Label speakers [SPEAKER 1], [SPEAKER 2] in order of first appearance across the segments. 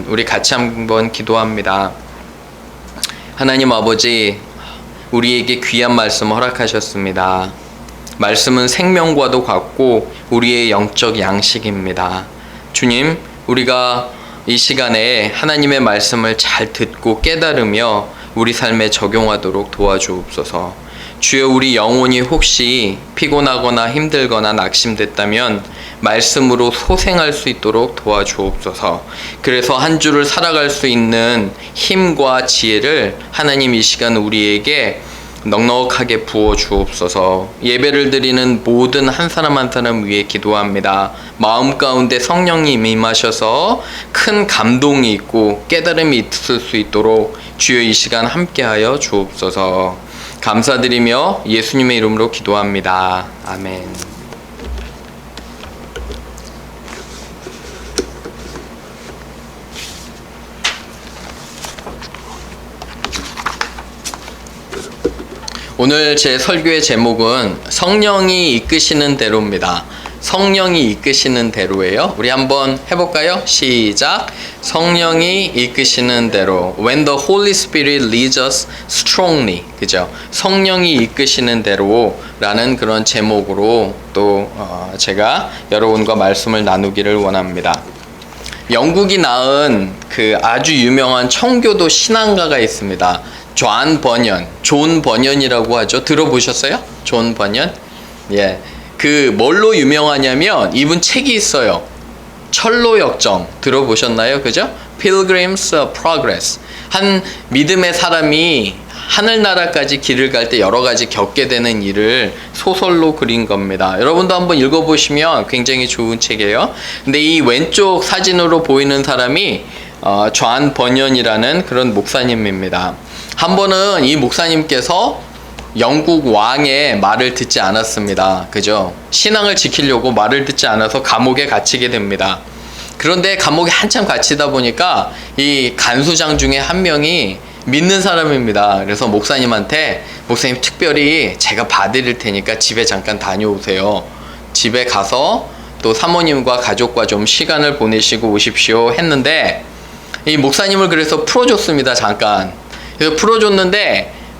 [SPEAKER 1] 우리 같이 한번 기도합니다. 하나님 아버지, 우리에게 귀한 말씀 허락하셨습니다. 말씀은 생명과도 같고 우리의 영적 양식입니다. 주님, 우리가 이 시간에 하나님의 말씀을 잘 듣고 깨달으며 우리 삶에 적용하도록 도와주옵소서. 주여, 우리 영혼이 혹시 피곤하거나 힘들거나 낙심됐다면 말씀으로 소생할 수 있도록 도와주옵소서. 그래서 한 주를 살아갈 수 있는 힘과 지혜를 하나님 이 시간 우리에게 넉넉하게 부어 주옵소서. 예배를 드리는 모든 한 사람 한 사람 위해 기도합니다. 마음 가운데 성령님 임하셔서 큰 감동이 있고 깨달음이 있을 수 있도록 주여 이 시간 함께하여 주옵소서. 감사드리며 예수님의 이름으로 기도합니다. 아멘. 오늘 제 설교의 제목은 성령이 이끄시는 대로입니다. 성령이 이끄시는 대로예요. 우리 한번 해볼까요? 시작. 성령이 이끄시는 대로. When the Holy Spirit leads us strongly. 그죠? 성령이 이끄시는 대로라는 그런 제목으로 또 제가 여러분과 말씀을 나누기를 원합니다. 영국이 낳은 그 아주 유명한 청교도 신앙가가 있습니다. 존 버년이라고 하죠. 들어보셨어요? 존 버년? 예. 그 뭘로 유명하냐면 이분 책이 있어요. 철로 역정 들어보셨나요? 그죠? Pilgrim's Progress. 한 믿음의 사람이 하늘나라까지 길을 갈 때 여러 가지 겪게 되는 일을 소설로 그린 겁니다. 여러분도 한번 읽어보시면 굉장히 좋은 책이에요. 근데 이 왼쪽 사진으로 보이는 사람이 존 버년이라는 그런 목사님입니다. 한 번은 이 목사님께서 영국 왕의 말을 듣지 않았습니다. 그죠? 신앙을 지키려고 말을 듣지 않아서 감옥에 갇히게 됩니다. 그런데 감옥에 한참 갇히다 보니까 이 간수장 중에 한 명이 믿는 사람입니다. 그래서 목사님한테, 목사님 특별히 제가 봐드릴 테니까 집에 잠깐 다녀오세요. 집에 가서 또 사모님과 가족과 좀 시간을 보내시고 오십시오 했는데, 이 목사님을 그래서 풀어줬습니다. 잠깐. 그래서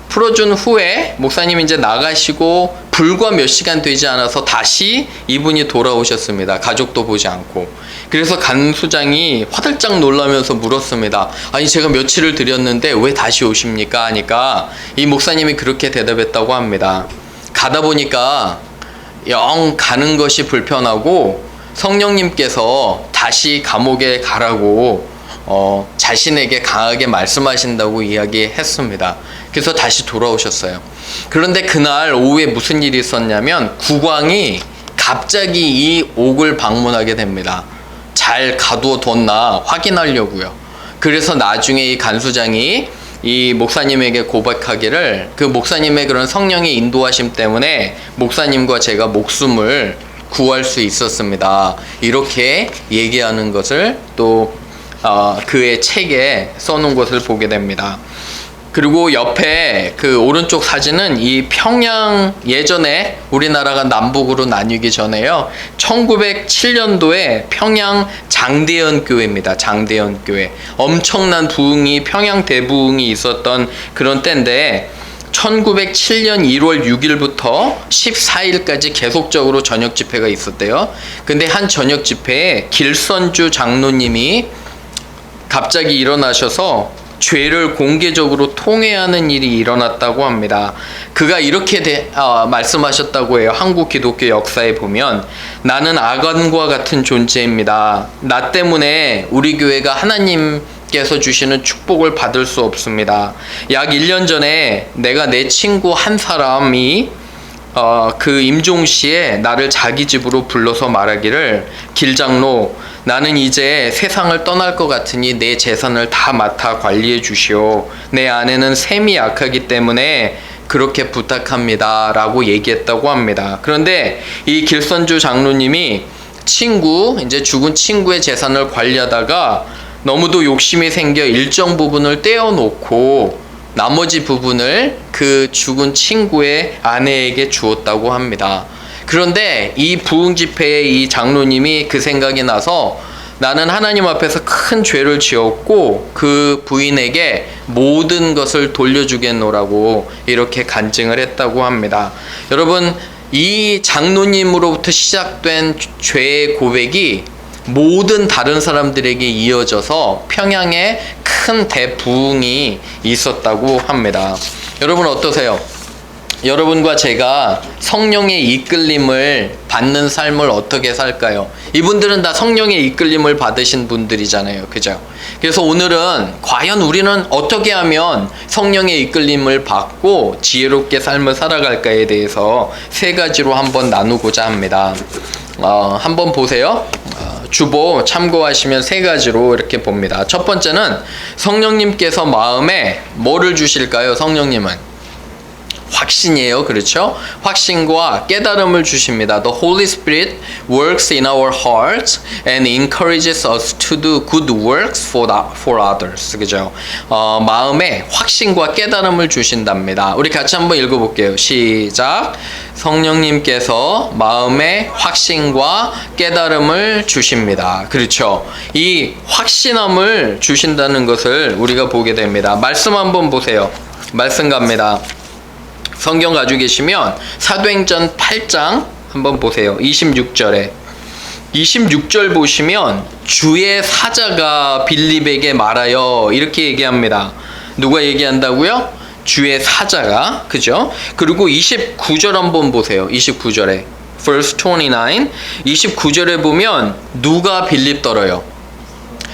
[SPEAKER 1] 풀어준 후에 목사님이 이제 나가시고 불과 몇 시간 되지 않아서 다시 이분이 돌아오셨습니다. 가족도 보지 않고. 그래서 간수장이 화들짝 놀라면서 물었습니다. 아니, 제가 며칠을 드렸는데 왜 다시 오십니까? 하니까 이 목사님이 그렇게 대답했다고 합니다. 가다 보니까 영 가는 것이 불편하고 성령님께서 다시 감옥에 가라고 자신에게 강하게 말씀하신다고 이야기했습니다. 그래서 다시 돌아오셨어요. 그런데 그날 오후에 무슨 일이 있었냐면 국왕이 갑자기 이 옥을 방문하게 됩니다. 잘 가두어뒀나 확인하려고요. 그래서 나중에 이 간수장이 이 목사님에게 고백하기를, 그 목사님의 그런 성령의 인도하심 때문에 목사님과 제가 목숨을 구할 수 있었습니다. 이렇게 얘기하는 것을 또 그의 책에 써놓은 것을 보게 됩니다. 그리고 옆에 그 오른쪽 사진은 이 평양, 예전에 우리나라가 남북으로 나뉘기 전에요, 1907년도에 평양 장대현 교회입니다. 장대현 교회. 엄청난 부흥이, 평양 대부흥이 있었던 그런 때인데 1907년 1월 6일부터 14일까지 계속적으로 저녁 집회가 있었대요. 근데 한 저녁 집회에 길선주 장로님이 갑자기 일어나셔서 죄를 공개적으로 통회하는 일이 일어났다고 합니다. 그가 이렇게 말씀하셨다고 해요. 한국 기독교 역사에 보면, 나는 아간과 같은 존재입니다. 나 때문에 우리 교회가 하나님께서 주시는 축복을 받을 수 없습니다. 약 1년 전에 내가 내 친구 한 사람이 그 임종시에 나를 자기 집으로 불러서 말하기를, 길장로, 나는 이제 세상을 떠날 것 같으니 내 재산을 다 맡아 관리해 주시오. 내 아내는 셈이 약하기 때문에 그렇게 부탁합니다. 라고 얘기했다고 합니다. 그런데 이 길선주 장로님이 이제 죽은 친구의 재산을 관리하다가 너무도 욕심이 생겨 일정 부분을 떼어놓고 나머지 부분을 그 죽은 친구의 아내에게 주었다고 합니다. 그런데 이 부흥 집회에 이 장로님이 그 생각이 나서 나는 하나님 앞에서 큰 죄를 지었고 그 부인에게 모든 것을 돌려주겠노라고 이렇게 간증을 했다고 합니다. 여러분, 이 장로님으로부터 시작된 죄의 고백이 모든 다른 사람들에게 이어져서 평양에 큰 대부흥이 있었다고 합니다. 여러분 어떠세요? 여러분과 제가 성령의 이끌림을 받는 삶을 어떻게 살까요? 이분들은 다 성령의 이끌림을 받으신 분들이잖아요. 그죠? 그래서 오늘은 과연 우리는 어떻게 하면 성령의 이끌림을 받고 지혜롭게 삶을 살아갈까에 대해서 세 가지로 한번 나누고자 합니다. 한번 보세요. 주보 참고하시면 세 가지로 이렇게 봅니다. 첫 번째는 성령님께서 마음에 뭐를 주실까요? 성령님은 확신이에요. 그렇죠? 확신과 깨달음을 주십니다. The Holy Spirit works in our hearts and encourages us to do good works for others. 그죠? 마음에 확신과 깨달음을 주신답니다. 우리 같이 한번 읽어볼게요. 시작. 성령님께서 마음에 확신과 깨달음을 주십니다. 그렇죠? 이 확신함을 주신다는 것을 우리가 보게 됩니다. 말씀 한번 보세요. 말씀 갑니다. 성경 가지고 계시면 사도행전 8장 한번 보세요. 26절에 26절 보시면 주의 사자가 빌립에게 말하여 이렇게 얘기합니다. 누가 얘기한다고요? 주의 사자가. 그죠? 그리고 29절 한번 보세요. 29절에 verse 29 29절에 보면 누가 빌립 떨어요?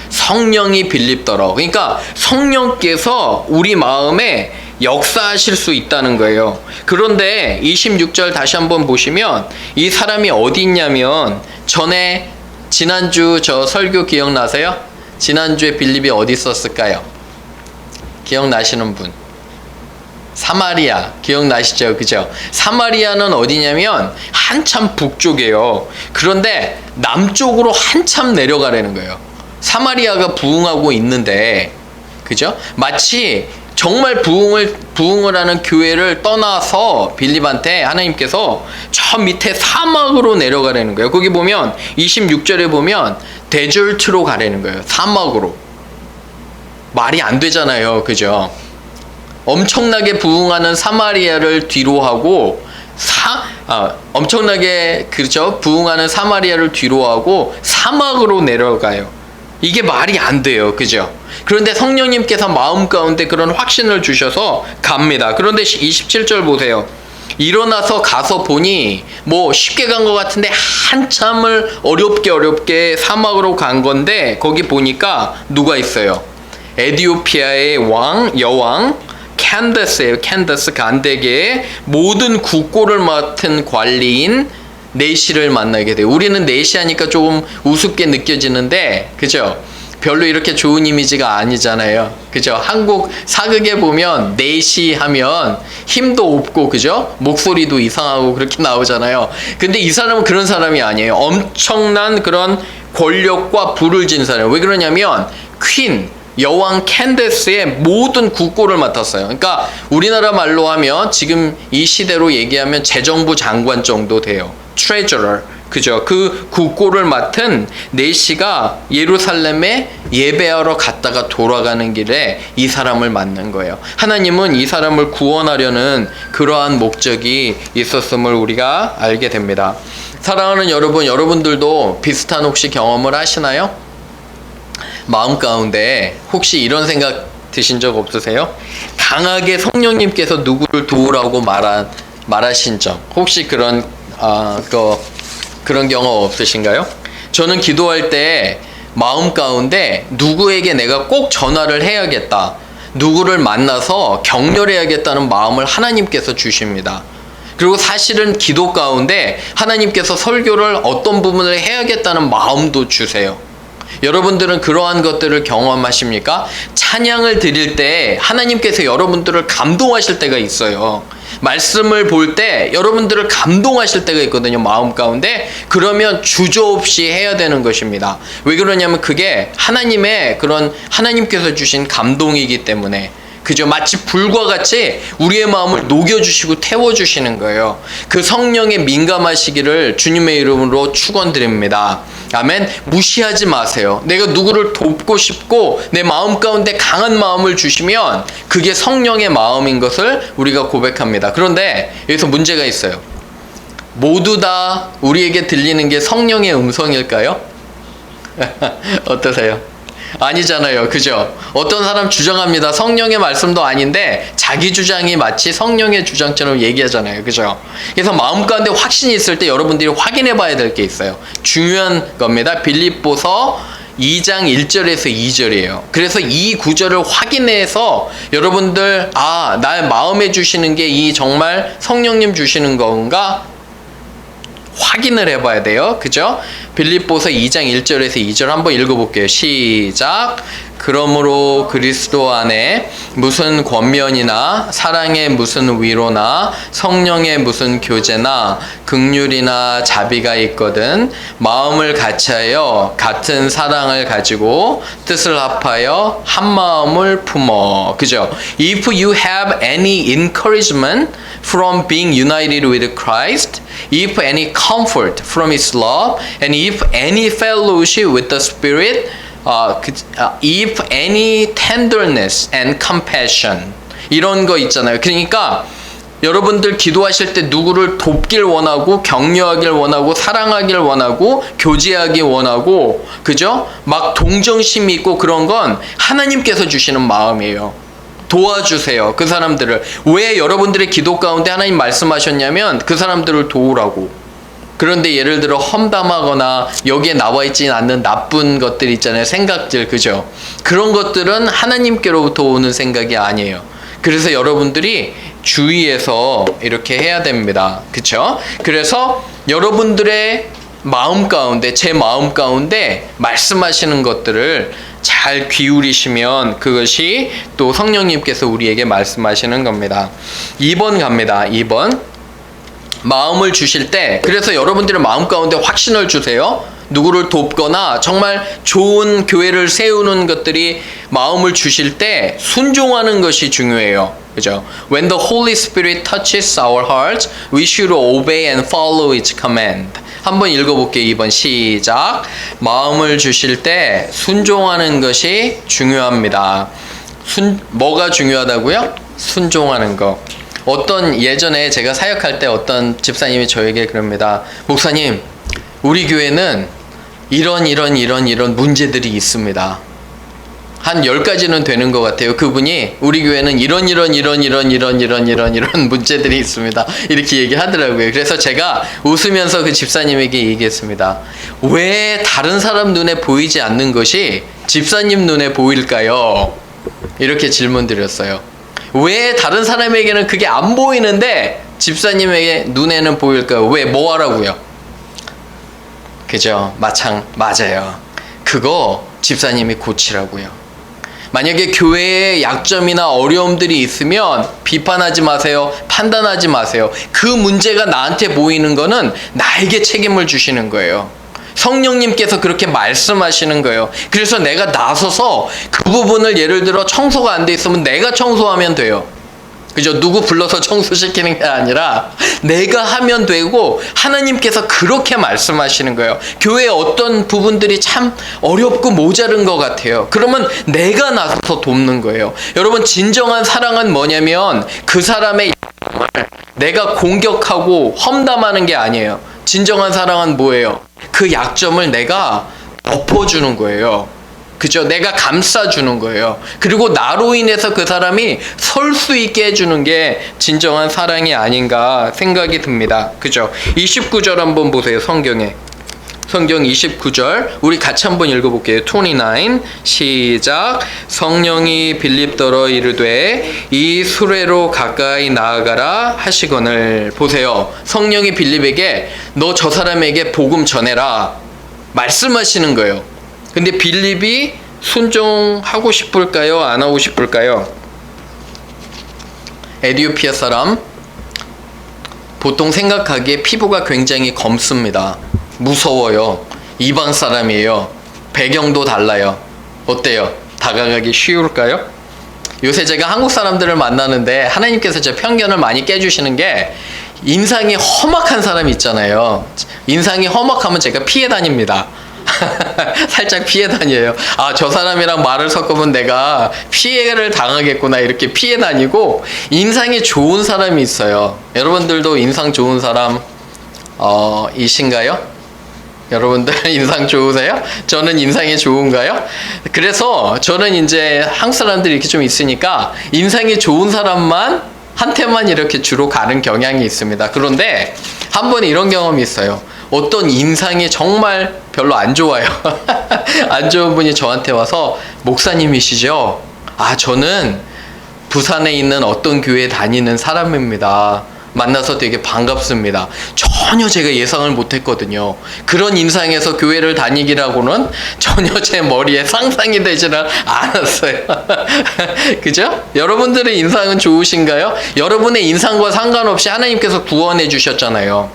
[SPEAKER 1] 성령이 빌립 떨어. 그러니까 성령께서 우리 마음에 역사하실 수 있다는 거예요. 그런데 26절 다시 한번 보시면 이 사람이 어디 있냐면 전에 지난주 저 설교 기억나세요? 지난주에 빌립이 어디 있었을까요? 기억나시는 분? 사마리아 기억나시죠? 그죠? 사마리아는 어디냐면 한참 북쪽이에요. 그런데 남쪽으로 한참 내려가라는 거예요. 사마리아가 부흥하고 있는데, 그죠? 마치 정말 부흥을 하는 교회를 떠나서 빌립한테 하나님께서 저 밑에 사막으로 내려가라는 거예요. 거기 보면 26절에 보면 데절트로 가라는 거예요. 사막으로. 말이 안 되잖아요. 그죠? 엄청나게 부흥하는 사마리아를 뒤로 하고 엄청나게 그렇죠? 부흥하는 사마리아를 뒤로 하고 사막으로 내려가요. 이게 말이 안 돼요. 그죠? 그런데 성령님께서 마음 가운데 그런 확신을 주셔서 갑니다. 그런데 27절 보세요. 일어나서 가서 보니 뭐 쉽게 간 것 같은데 한참을 어렵게 사막으로 간 건데 거기 보니까 누가 있어요? 에디오피아의 여왕 캔더스예요. 캔더스 간데게의 모든 국고를 맡은 관리인 네시를 만나게 돼요. 우리는 네시 하니까 조금 우습게 느껴지는데, 그죠? 별로 이렇게 좋은 이미지가 아니잖아요. 그죠? 한국 사극에 보면 네시 하면 힘도 없고, 그죠? 목소리도 이상하고 그렇게 나오잖아요. 근데 이 사람은 그런 사람이 아니에요. 엄청난 그런 권력과 부를 진 사람이에요. 왜 그러냐면 여왕 캔데스의 모든 국고를 맡았어요. 그러니까 우리나라 말로 하면 지금 이 시대로 얘기하면 재정부 장관 정도 돼요. treasurer. 그죠? 그 국고를 맡은 네시가 예루살렘에 예배하러 갔다가 돌아가는 길에 이 사람을 만난 거예요. 하나님은 이 사람을 구원하려는 그러한 목적이 있었음을 우리가 알게 됩니다. 사랑하는 여러분, 여러분들도 비슷한 혹시 경험을 하시나요? 마음 가운데 혹시 이런 생각 드신 적 없으세요? 강하게 성령님께서 누구를 도우라고 말하신 적 혹시 그런 경험 없으신가요? 저는 기도할 때 마음 가운데 누구에게 내가 꼭 전화를 해야겠다, 누구를 만나서 격려해야겠다는 마음을 하나님께서 주십니다. 그리고 사실은 기도 가운데 하나님께서 설교를 어떤 부분을 해야겠다는 마음도 주세요. 여러분들은 그러한 것들을 경험하십니까? 찬양을 드릴 때 하나님께서 여러분들을 감동하실 때가 있어요. 말씀을 볼 때 여러분들을 감동하실 때가 있거든요. 마음 가운데. 그러면 주저없이 해야 되는 것입니다. 왜 그러냐면 그게 하나님께서 주신 감동이기 때문에. 그죠? 마치 불과 같이 우리의 마음을 녹여주시고 태워주시는 거예요. 그 성령에 민감하시기를 주님의 이름으로 축원드립니다. 아멘. 무시하지 마세요. 내가 누구를 돕고 싶고 내 마음 가운데 강한 마음을 주시면 그게 성령의 마음인 것을 우리가 고백합니다. 그런데 여기서 문제가 있어요. 모두 다 우리에게 들리는 게 성령의 음성일까요? 어떠세요? 아니잖아요. 그죠? 어떤 사람 주장합니다. 성령의 말씀도 아닌데 자기 주장이 마치 성령의 주장처럼 얘기하잖아요. 그죠? 그래서 마음 가운데 확신이 있을 때 여러분들이 확인해 봐야 될 게 있어요. 중요한 겁니다. 빌립보서 2장 1절에서 2절이에요. 그래서 이 구절을 확인해서 여러분들 나의 마음에 주시는 게 이 정말 성령님 주시는 건가? 확인을 해봐야 돼요. 그죠? 빌립보서 2장 1절에서 2절 한번 읽어볼게요. 시작. 그러므로 그리스도 안에 무슨 권면이나 사랑의 무슨 위로나 성령의 무슨 교제나 긍휼이나 자비가 있거든 마음을 같이하여 같은 사랑을 가지고 뜻을 합하여 한 마음을 품어. 그죠? If you have any encouragement from being united with Christ, if any comfort from His love, and if any fellowship with the Spirit, if any tenderness and compassion. 이런 거 있잖아요. 그러니까 여러분들 기도하실 때 누구를 돕길 원하고 격려하길 원하고 사랑하길 원하고 교제하길 원하고 그죠? 막 동정심이 있고 그런 건 하나님께서 주시는 마음이에요. 도와주세요. 그 사람들을. 왜 여러분들의 기도 가운데 하나님 말씀하셨냐면 그 사람들을 도우라고. 그런데 예를 들어 험담하거나 여기에 나와 있지 않는 나쁜 것들 있잖아요. 생각들. 그죠? 그런 것들은 하나님께로부터 오는 생각이 아니에요. 그래서 여러분들이 주의해서 이렇게 해야 됩니다. 그쵸? 그래서 여러분들의 마음 가운데, 제 마음 가운데 말씀하시는 것들을 잘 기울이시면 그것이 또 성령님께서 우리에게 말씀하시는 겁니다. 2번 갑니다. 2번. 마음을 주실 때, 그래서 여러분들의 마음 가운데 확신을 주세요. 누구를 돕거나 정말 좋은 교회를 세우는 것들이 마음을 주실 때 순종하는 것이 중요해요. 그죠? When the Holy Spirit touches our hearts, we should obey and follow His command. 한번 읽어볼게요. 2번 시작. 마음을 주실 때 순종하는 것이 중요합니다. 뭐가 중요하다고요? 순종하는 거. 어떤 예전에 제가 사역할 때 어떤 집사님이 저에게 그럽니다. 목사님, 우리 교회는 이런 문제들이 있습니다. 한 10가지는 되는 것 같아요. 그분이 우리 교회는 이런 문제들이 있습니다. 이렇게 얘기하더라고요. 그래서 제가 웃으면서 그 집사님에게 얘기했습니다. 왜 다른 사람 눈에 보이지 않는 것이 집사님 눈에 보일까요? 이렇게 질문 드렸어요. 왜 다른 사람에게는 그게 안 보이는데 집사님에게 눈에는 보일까요? 왜? 뭐 하라고요? 그죠? 맞아요. 그거 집사님이 고치라고요. 만약에 교회에 약점이나 어려움들이 있으면 비판하지 마세요. 판단하지 마세요. 그 문제가 나한테 보이는 거는 나에게 책임을 주시는 거예요. 성령님께서 그렇게 말씀하시는 거예요. 그래서 내가 나서서 그 부분을 예를 들어 청소가 안 돼 있으면 내가 청소하면 돼요. 그죠? 누구 불러서 청소시키는 게 아니라 내가 하면 되고 하나님께서 그렇게 말씀하시는 거예요. 교회에 어떤 부분들이 참 어렵고 모자른 것 같아요. 그러면 내가 나서서 돕는 거예요. 여러분, 진정한 사랑은 뭐냐면 그 사람의 내가 공격하고 험담하는 게 아니에요. 진정한 사랑은 뭐예요? 그 약점을 내가 덮어주는 거예요. 그죠? 내가 감싸주는 거예요. 그리고 나로 인해서 그 사람이 설 수 있게 해주는 게 진정한 사랑이 아닌가 생각이 듭니다. 그죠? 29절 한번 보세요. 성경 29절 우리 같이 한번 읽어볼게요. 29 시작. 성령이 빌립더러 이르되 이 수레로 가까이 나아가라 하시거늘. 보세요. 성령이 빌립에게 너 저 사람에게 복음 전해라 말씀하시는 거예요. 근데 빌립이 순종하고 싶을까요? 안 하고 싶을까요? 에티오피아 사람 보통 생각하기에 피부가 굉장히 검습니다. 무서워요. 이방 사람이에요. 배경도 달라요. 어때요? 다가가기 쉬울까요? 요새 제가 한국 사람들을 만나는데 하나님께서 제 편견을 많이 깨주시는 게 인상이 험악한 사람 있잖아요. 인상이 험악하면 제가 피해 다닙니다. 살짝 피해 다녀요. 아, 저 사람이랑 말을 섞으면 내가 피해를 당하겠구나 이렇게 피해 다니고, 인상이 좋은 사람이 있어요. 여러분들도 인상 좋은 사람 이신가요? 여러분들 인상 좋으세요? 저는 인상이 좋은가요? 그래서 저는 이제 한국 사람들이 이렇게 좀 있으니까 인상이 좋은 사람만 한테만 이렇게 주로 가는 경향이 있습니다. 그런데 한 번 이런 경험이 있어요. 어떤 인상이 정말 별로 안 좋아요. 안 좋은 분이 저한테 와서, 목사님이시죠? 아, 저는 부산에 있는 어떤 교회에 다니는 사람입니다. 만나서 되게 반갑습니다. 전혀 제가 예상을 못했거든요. 그런 인상에서 교회를 다니기라고는 전혀 제 머리에 상상이 되지는 않았어요. 그죠? 여러분들의 인상은 좋으신가요? 여러분의 인상과 상관없이 하나님께서 구원해 주셨잖아요.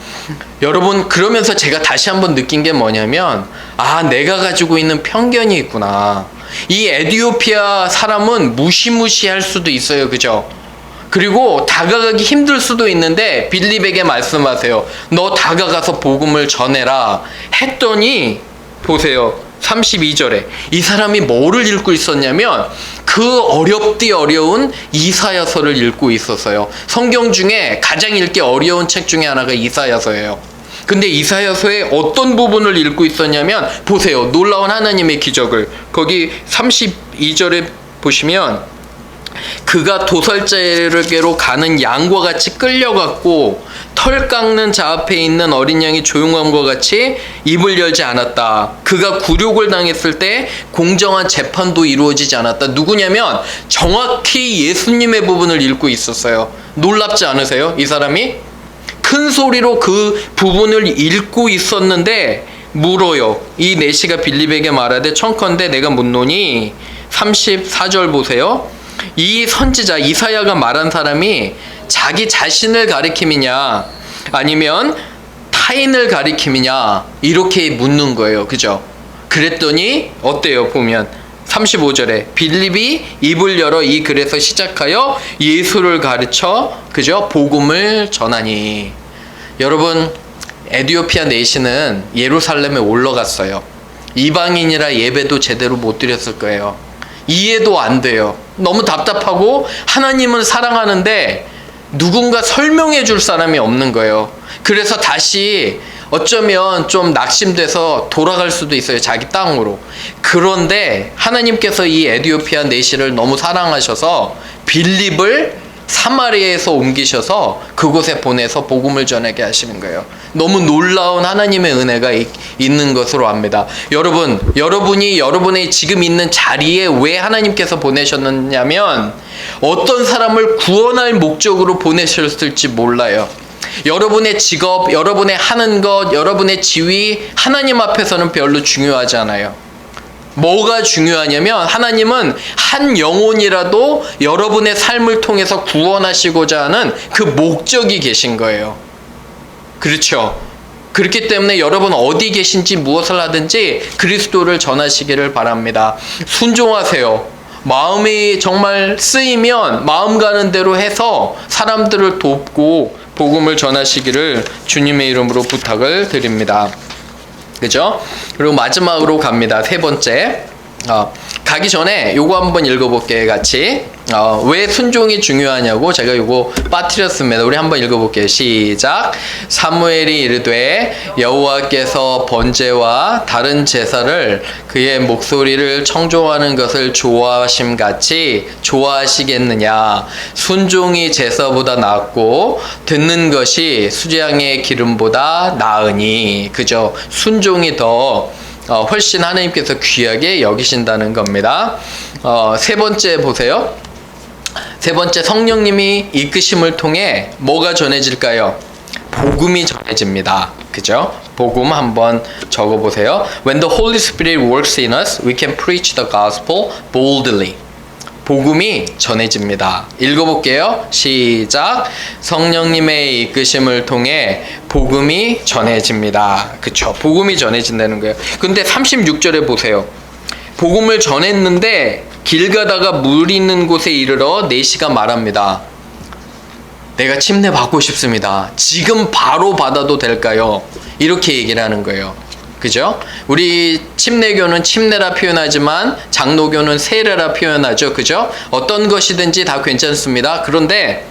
[SPEAKER 1] 여러분, 그러면서 제가 다시 한번 느낀 게 뭐냐면, 아, 내가 가지고 있는 편견이 있구나. 이 에티오피아 사람은 무시무시할 수도 있어요. 그죠? 그리고 다가가기 힘들 수도 있는데 빌립에게 말씀하세요. 너 다가가서 복음을 전해라 했더니, 보세요. 32절에 이 사람이 뭐를 읽고 있었냐면, 그 어렵디 어려운 이사야서를 읽고 있었어요. 성경 중에 가장 읽기 어려운 책 중에 하나가 이사야서예요. 근데 이사야서의 어떤 부분을 읽고 있었냐면, 보세요. 놀라운 하나님의 기적을. 거기 32절에 보시면, 그가 도살자에게로 가는 양과 같이 끌려갔고 털 깎는 자 앞에 있는 어린 양이 조용함과 같이 입을 열지 않았다. 그가 굴욕을 당했을 때 공정한 재판도 이루어지지 않았다. 누구냐면 정확히 예수님의 부분을 읽고 있었어요. 놀랍지 않으세요? 이 사람이 큰 소리로 그 부분을 읽고 있었는데 물어요. 이 내시가 빌립에게 말하되, 청컨대 내가 묻노니, 34절 보세요. 이 선지자 이사야가 말한 사람이 자기 자신을 가리킴이냐 아니면 타인을 가리킴이냐 이렇게 묻는 거예요. 그죠? 그랬더니 어때요? 보면 35절에 빌립이 입을 열어 이 글에서 시작하여 예수를 가르쳐, 그죠? 복음을 전하니. 여러분, 에티오피아 내시는 예루살렘에 올라갔어요. 이방인이라 예배도 제대로 못 드렸을 거예요. 이해도 안 돼요. 너무 답답하고 하나님은 사랑하는데 누군가 설명해 줄 사람이 없는 거예요. 그래서 다시 어쩌면 좀 낙심돼서 돌아갈 수도 있어요. 자기 땅으로. 그런데 하나님께서 이 에티오피아 내시를 너무 사랑하셔서 빌립을 사마리아에서 옮기셔서 그곳에 보내서 복음을 전하게 하시는 거예요. 너무 놀라운 하나님의 은혜가 있는 것으로 압니다. 여러분이 여러분의 지금 있는 자리에 왜 하나님께서 보내셨느냐면, 어떤 사람을 구원할 목적으로 보내셨을지 몰라요. 여러분의 직업, 여러분의 하는 것, 여러분의 지위, 하나님 앞에서는 별로 중요하지 않아요. 뭐가 중요하냐면, 하나님은 한 영혼이라도 여러분의 삶을 통해서 구원하시고자 하는 그 목적이 계신 거예요. 그렇죠? 그렇기 때문에 여러분 어디 계신지 무엇을 하든지 그리스도를 전하시기를 바랍니다. 순종하세요. 마음이 정말 쓰이면 마음 가는 대로 해서 사람들을 돕고 복음을 전하시기를 주님의 이름으로 부탁을 드립니다. 그죠? 그리고 마지막으로 갑니다. 세 번째. 가기 전에 요거 한번 읽어볼게요. 같이. 왜 순종이 중요하냐고 제가 요거 빠뜨렸습니다. 우리 한번 읽어볼게요. 시작. 사무엘이 이르되, 여호와께서 번제와 다른 제사를 그의 목소리를 청종하는 것을 좋아하심 같이 좋아하시겠느냐. 순종이 제사보다 낫고 듣는 것이 수양의 기름보다 나으니. 그죠? 순종이 더 훨씬 하나님께서 귀하게 여기신다는 겁니다. 세 번째 보세요. 세 번째, 성령님이 이끄심을 통해 뭐가 전해질까요? 복음이 전해집니다. 그죠? 복음 한번 적어보세요. When the Holy Spirit works in us, we can preach the gospel boldly. 복음이 전해집니다. 읽어볼게요. 시작. 성령님의 이끄심을 통해 복음이 전해집니다. 그쵸? 복음이 전해진다는 거예요. 근데 36절에 보세요. 복음을 전했는데 길 가다가 물 있는 곳에 이르러 내시가 말합니다. 내가 침례 받고 싶습니다. 지금 바로 받아도 될까요? 이렇게 얘기를 하는 거예요. 그죠? 우리 침례교는 침례라 표현하지만 장로교는 세례라 표현하죠. 그죠? 어떤 것이든지 다 괜찮습니다. 그런데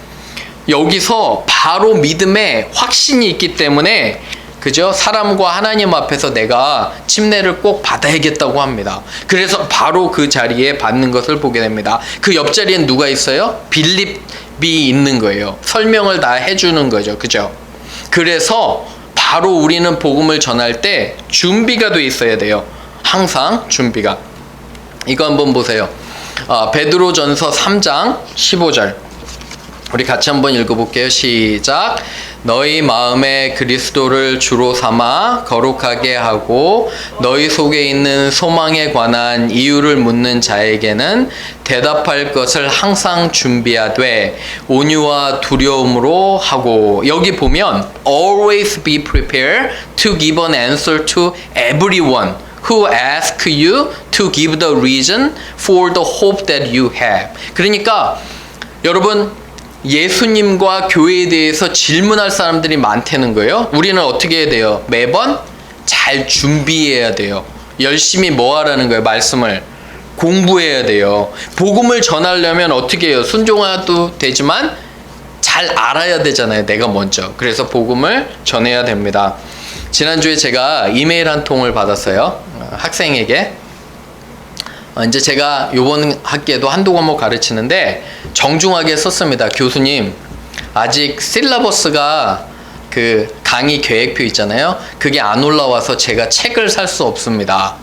[SPEAKER 1] 여기서 바로 믿음에 확신이 있기 때문에, 그죠? 사람과 하나님 앞에서 내가 침례를 꼭 받아야겠다고 합니다. 그래서 바로 그 자리에 받는 것을 보게 됩니다. 그 옆자리엔 누가 있어요? 빌립이 있는 거예요. 설명을 다 해주는 거죠. 그죠? 그래서 바로 우리는 복음을 전할 때 준비가 돼 있어야 돼요. 항상 준비가. 이거 한번 보세요. 베드로전서 3장 15절. 우리 같이 한번 읽어볼게요. 시작. 너희 마음에 그리스도를 주로 삼아 거룩하게 하고 너희 속에 있는 소망에 관한 이유를 묻는 자에게는 대답할 것을 항상 준비하되 온유와 두려움으로 하고, 여기 보면 always be prepared to give an answer to everyone who ask you to give the reason for the hope that you have. 그러니까 여러분, 예수님과 교회에 대해서 질문할 사람들이 많다는 거예요. 우리는 어떻게 해야 돼요? 매번 잘 준비해야 돼요. 열심히 뭐 하라는 거예요? 말씀을 공부해야 돼요. 복음을 전하려면 어떻게 해요? 순종해도 되지만 잘 알아야 되잖아요. 내가 먼저. 그래서 복음을 전해야 됩니다. 지난주에 제가 이메일 한 통을 받았어요. 학생에게. 이제 제가 요번 학기에도 한두 과목 가르치는데 정중하게 썼습니다. 교수님, 아직 실러버스가 그 강의 계획표 있잖아요. 그게 안 올라와서 제가 책을 살 수 없습니다.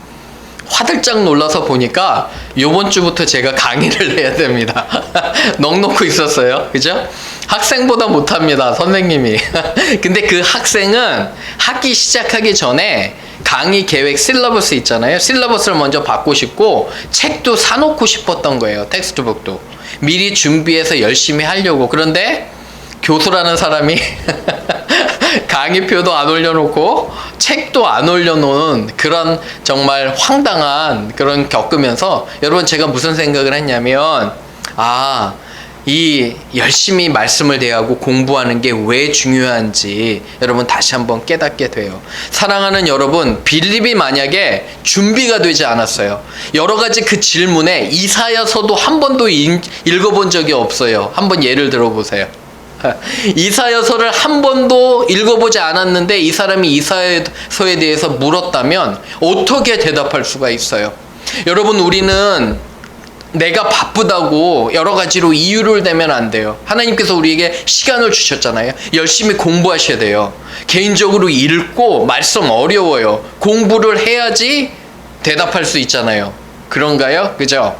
[SPEAKER 1] 화들짝 놀라서 보니까 요번 주부터 제가 강의를 해야 됩니다. 넋놓고 있었어요. 그죠? 학생보다 못합니다, 선생님이. 근데 그 학생은 학기 시작하기 전에 강의 계획 실러버스 있잖아요. 실러버스를 먼저 받고 싶고 책도 사놓고 싶었던 거예요. 텍스트북도. 미리 준비해서 열심히 하려고. 그런데 교수라는 사람이 강의표도 안 올려놓고 책도 안 올려놓은 그런 정말 황당한 그런 겪으면서, 여러분 제가 무슨 생각을 했냐면, 이 열심히 말씀을 대하고 공부하는 게 왜 중요한지 여러분 다시 한번 깨닫게 돼요. 사랑하는 여러분, 빌립이 만약에 준비가 되지 않았어요. 여러 가지 그 질문에 이사야서도 한 번도 읽어본 적이 없어요. 한번 예를 들어보세요. 이사야서를 한 번도 읽어보지 않았는데 이 사람이 이사야서에 대해서 물었다면 어떻게 대답할 수가 있어요? 여러분, 우리는 내가 바쁘다고 여러 가지로 이유를 대면 안 돼요. 하나님께서 우리에게 시간을 주셨잖아요. 열심히 공부하셔야 돼요. 개인적으로 읽고, 말씀 어려워요. 공부를 해야지 대답할 수 있잖아요. 그런가요? 그죠?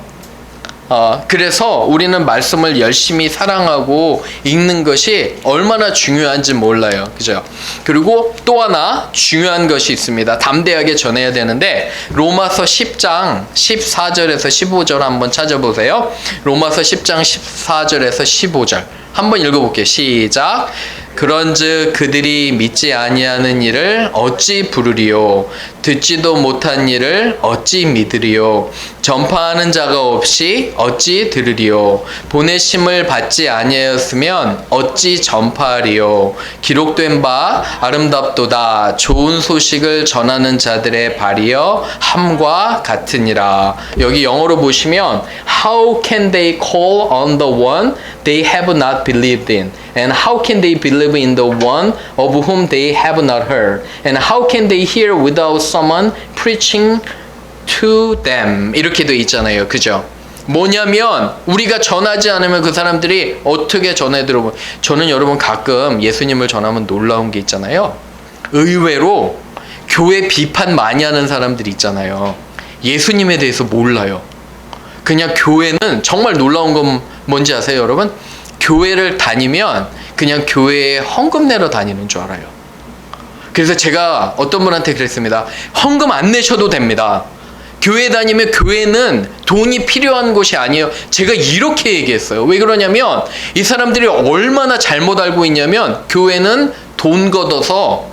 [SPEAKER 1] 그래서 우리는 말씀을 열심히 사랑하고 읽는 것이 얼마나 중요한지 몰라요. 그죠? 그리고 또 하나 중요한 것이 있습니다. 담대하게 전해야 되는데, 로마서 10장 14절에서 15절 한번 찾아보세요. 로마서 10장 14절에서 15절 한번 읽어볼게요. 시작. 그런즉 그들이 믿지 아니하는 일을 어찌 부르리요? 듣지도 못한 일을 어찌 믿으리요? 전파하는 자가 없이 어찌 들으리요? 보내심을 받지 아니하였으면 어찌 전파하리요? 기록된 바 아름답도다. 좋은 소식을 전하는 자들의 발이여 함과 같으니라. 여기 영어로 보시면 How can they call on the one they have not believed in? And how can they believe in the one of whom they have not heard? And how can they hear without someone preaching to them? 이렇게 돼 있잖아요. 그죠? 뭐냐면 우리가 전하지 않으면 그 사람들이 어떻게 전해 들어보. 저는 여러분 가끔 예수님을 전하면 놀라운 게 있잖아요. 의외로 교회 비판 많이 하는 사람들이 있잖아요. 예수님에 대해서 몰라요. 그냥 교회는 정말 놀라운 건 뭔지 아세요, 여러분? 교회를 다니면 그냥 교회에 헌금 내러 다니는 줄 알아요. 그래서 제가 어떤 분한테 그랬습니다. 헌금 안 내셔도 됩니다. 교회 다니면 교회는 돈이 필요한 곳이 아니에요. 제가 이렇게 얘기했어요. 왜 그러냐면 이 사람들이 얼마나 잘못 알고 있냐면 교회는 돈 걷어서,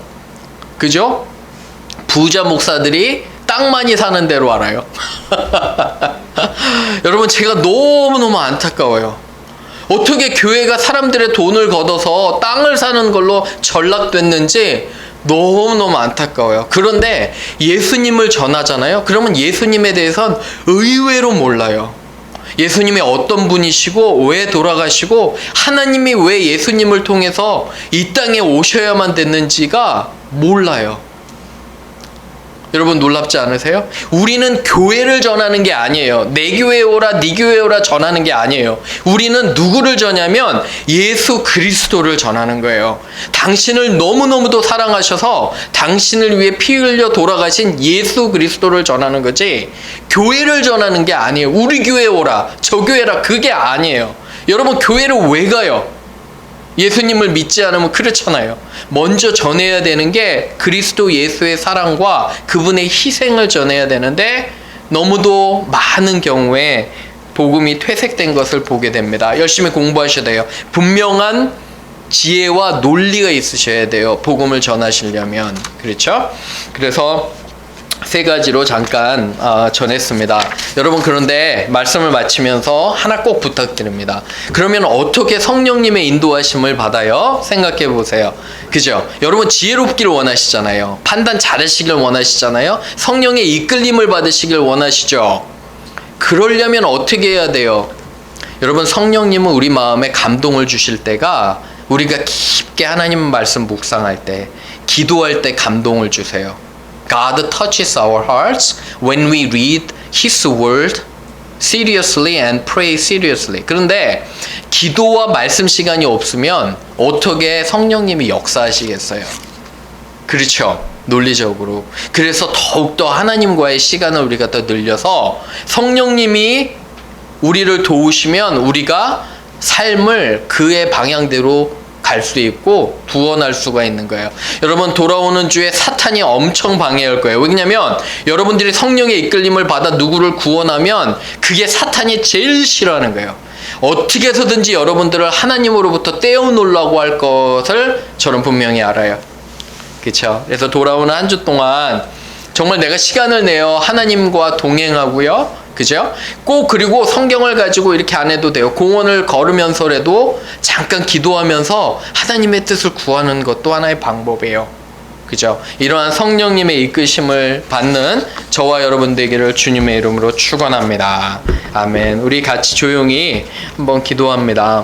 [SPEAKER 1] 그죠? 부자 목사들이 땅 많이 사는 대로 알아요. 여러분, 제가 너무너무 안타까워요. 어떻게 교회가 사람들의 돈을 걷어서 땅을 사는 걸로 전락됐는지 너무너무 안타까워요. 그런데 예수님을 전하잖아요. 그러면 예수님에 대해선 의외로 몰라요. 예수님이 어떤 분이시고 왜 돌아가시고 하나님이 왜 예수님을 통해서 이 땅에 오셔야만 됐는지가 몰라요. 여러분 놀랍지 않으세요? 우리는 교회를 전하는 게 아니에요. 내 교회에 오라 네 교회에 오라 전하는 게 아니에요. 우리는 누구를 전하면 예수 그리스도를 전하는 거예요. 당신을 너무너무도 사랑하셔서 당신을 위해 피 흘려 돌아가신 예수 그리스도를 전하는 거지 교회를 전하는 게 아니에요. 우리 교회에 오라 저 교회라 그게 아니에요. 여러분 교회를 왜 가요? 예수님을 믿지 않으면 그렇잖아요. 먼저 전해야 되는 게 그리스도 예수의 사랑과 그분의 희생을 전해야 되는데 너무도 많은 경우에 복음이 퇴색된 것을 보게 됩니다. 열심히 공부하셔야 돼요. 분명한 지혜와 논리가 있으셔야 돼요. 복음을 전하시려면. 그렇죠? 그래서 세 가지로 잠깐 전했습니다. 여러분 그런데 말씀을 마치면서 하나 꼭 부탁드립니다. 그러면 어떻게 성령님의 인도하심을 받아요? 생각해 보세요. 그죠? 여러분 지혜롭기를 원하시잖아요. 판단 잘하시길 원하시잖아요. 성령의 이끌림을 받으시길 원하시죠. 그러려면 어떻게 해야 돼요? 여러분 성령님은 우리 마음에 감동을 주실 때가 우리가 깊게 하나님 말씀 묵상할 때 기도할 때 감동을 주세요. God touches our hearts when we read His word seriously and pray seriously. 그런데 기도와 말씀 시간이 없으면 어떻게 성령님이 역사하시겠어요? 그렇죠. 논리적으로. 그래서 더욱더 하나님과의 시간을 우리가 더 늘려서 성령님이 우리를 도우시면 우리가 삶을 그의 방향대로 갈 수 있고 구원할 수가 있는 거예요. 여러분 돌아오는 주에 사탄이 엄청 방해할 거예요. 왜냐면 여러분들이 성령의 이끌림을 받아 누구를 구원하면 그게 사탄이 제일 싫어하는 거예요. 어떻게 해서든지 여러분들을 하나님으로부터 떼어놓으려고 할 것을 저는 분명히 알아요. 그렇죠? 그래서 돌아오는 한 주 동안 정말 내가 시간을 내어 하나님과 동행하고요. 그죠? 꼭 그리고 성경을 가지고 이렇게 안 해도 돼요. 공원을 걸으면서라도 잠깐 기도하면서 하나님의 뜻을 구하는 것도 하나의 방법이에요. 그죠? 이러한 성령님의 이끄심을 받는 저와 여러분 되기를 주님의 이름으로 축원합니다. 아멘. 우리 같이 조용히 한번 기도합니다.